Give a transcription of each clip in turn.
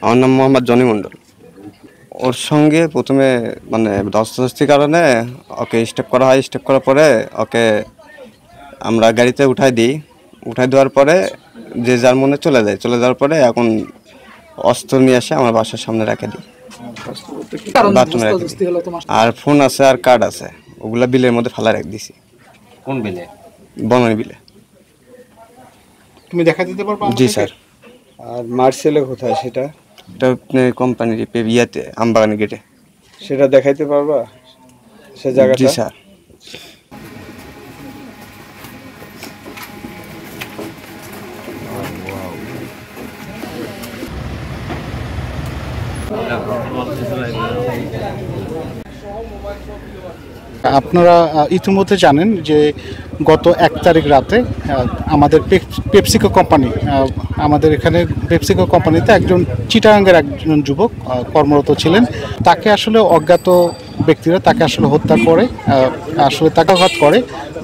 আমার নাম মোহাম্মদ জনি মন্ডল। ওর সঙ্গে প্রথমে মানে ধস্তাধস্তির কারণে ওকে স্টেপ করা হয়। স্টেপ করার পরে ওকে আমরা গাড়িতে উঠাই দেওয়ার পরে যে যার মনে চলে যাওয়ার পরে এখন অস্ত্র নিয়ে এসে আমার বাসার সামনে রেখে দিই, বাথরুমে রেখে দিই। আর ফোন আছে আর কার্ড আছে, ওগুলা বিলের মধ্যে ফেলা রেখে দিছি। কোন বিলে? বনানী বিলে। তুমি দেখা দিতে পারবে? জি স্যার। আর মার্সেলে কোথায় সেটা? এটা কোম্পানির ইয়াতে আমবাগানি গেটে। সেটা দেখাইতে পারবা সে জায়গাটা? জি স্যার। আপনারা ইতিমধ্যে জানেন যে গত 1 তারিখ রাতে আমাদের পেপসিকো কোম্পানি, আমাদের এখানে পেপসিকো কোম্পানিতে একজন চিটাগাঙ্গের একজন যুবক কর্মরত ছিলেন। তাকে আসলে অজ্ঞাত ব্যক্তিরা তাকে আসলে হত্যা করে, আসলে তাকে আঘাত করে।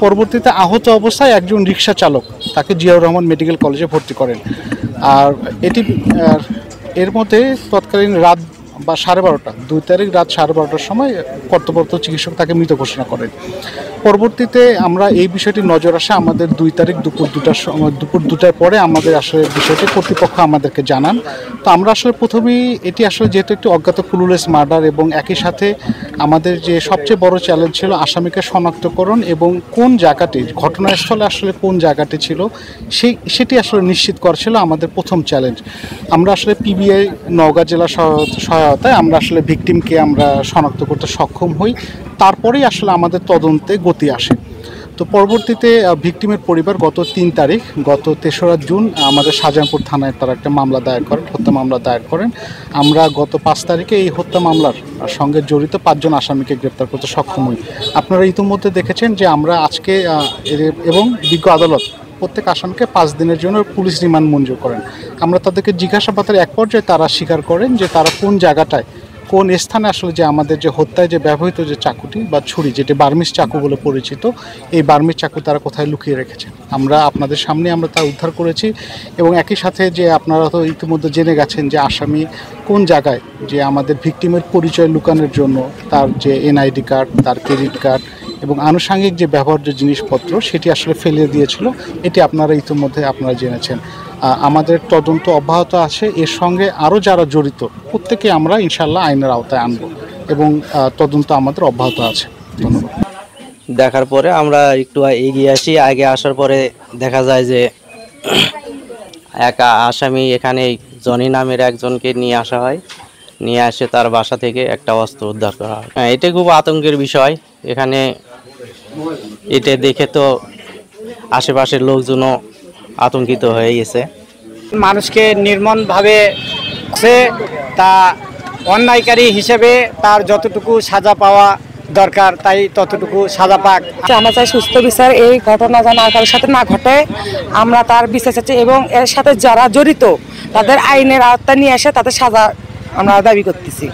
পরবর্তীতে আহত অবস্থায় একজন রিক্সা চালক তাকে জিয়াউর রহমান মেডিকেল কলেজে ভর্তি করেন। আর এর মধ্যে তৎকালীন রাত বা 12:30, 2 তারিখ রাত 12:30টার সময় কর্তব্যরত চিকিৎসক তাকে মৃত ঘোষণা করেন। পরবর্তীতে আমরা এই বিষয়টি নজর আসে আমাদের 2 তারিখ দুপুর 2টার পরে আমাদের আসলে বিষয়টি কর্তৃপক্ষ আমাদেরকে জানান। তো আমরা আসলে প্রথমেই এটি আসলে যেহেতু একটি অজ্ঞাত ক্লুলেস মার্ডার এবং একই সাথে আমাদের যে সবচেয়ে বড় চ্যালেঞ্জ ছিল আসামিকে শনাক্তকরণ এবং কোন জায়গাটি ঘটনাস্থলে আসলে কোন জায়গাটি ছিল সেটি আসলে নিশ্চিত করা ছিল আমাদের প্রথম চ্যালেঞ্জ। আমরা আসলে পিবিআই নওগাঁ জেলা সহায়তায় আমরা আসলে ভিকটিমকে আমরা শনাক্ত করতে সক্ষম হই। তারপরেই আসলে আমাদের তদন্তে গতি আসে। তো পরবর্তীতে ভিকটিমের পরিবার গত 3 জুন আমাদের শাহজাহানপুর থানায় তারা একটা মামলা দায়ের করেন, হত্যা মামলা দায়ের করেন। আমরা গত 5 তারিখে এই হত্যা মামলার সঙ্গে জড়িত 5 জন আসামিকে গ্রেপ্তার করতে সক্ষম হই। আপনারা ইতিমধ্যে দেখেছেন যে আমরা আজকে এবং বিজ্ঞ আদালত প্রত্যেক আসামিকে 5 দিনের জন্য পুলিশ রিমান্ড মঞ্জুর করেন। আমরা তাদেরকে জিজ্ঞাসাবাদের এক পর্যায়ে তারা স্বীকার করেন যে তারা কোন জায়গাটায় কোন স্থানে আসলে যে আমাদের যে হত্যায় যে ব্যবহৃত যে চাকুটি বা ছুরি, যেটি বার্মিজ চাকু বলে পরিচিত, এই বার্মিজ চাকু তারা কোথায় লুকিয়ে রেখেছেন আমরা আপনাদের সামনে আমরা তা উদ্ধার করেছি। এবং একই সাথে যে আপনারা তো ইতিমধ্যে জেনে গেছেন যে আসামি কোন জায়গায় যে আমাদের ভিকটিমের পরিচয় লুকানোর জন্য তার যে এনআইডি কার্ড, তার ক্রেডিট কার্ড এবং আনুষঙ্গিক যে ব্যবহার্য জিনিসপত্র সেটি আসলে ফেলে দিয়েছিল, এটি আপনারা ইতিমধ্যে আপনারা জেনেছেন। আমাদের তদন্ত অব্যাহত আছে। এর সঙ্গে আরও যারা জড়িত প্রত্যেকে আমরা ইনশাল্লাহ আইনের আওতায় আনব এবং তদন্ত আমাদের অব্যাহত আছে। ধন্যবাদ। দেখার পরে আমরা একটু এগিয়ে আসি। আগে আসার পরে দেখা যায় যে এক আসামি এখানে জনি নামের একজনকে নিয়ে আসা হয়। নিয়ে আসে তার বাসা থেকে একটা অস্ত্র উদ্ধার করা হয়। এটা খুব আতঙ্কের বিষয়। এখানে এটা দেখে তো আশেপাশের লোকজনও আতঙ্কিত হয়ে গেছে। মানুষকে নির্মমভাবে তা অন্যায়কারী হিসেবে তার যতটুকু সাজা পাওয়া দরকার তাই ততটুকু সাজা পাক। আমরা চাই সুস্থ বিচার, এই ঘটনা যেন আর কারোর সাথে না ঘটে, আমরা তার বিচার চাচ্ছি এবং এর সাথে যারা জড়িত তাদের আইনের আওতায় নিয়ে এসে তাদের সাজা আমরা দাবি করতেছি।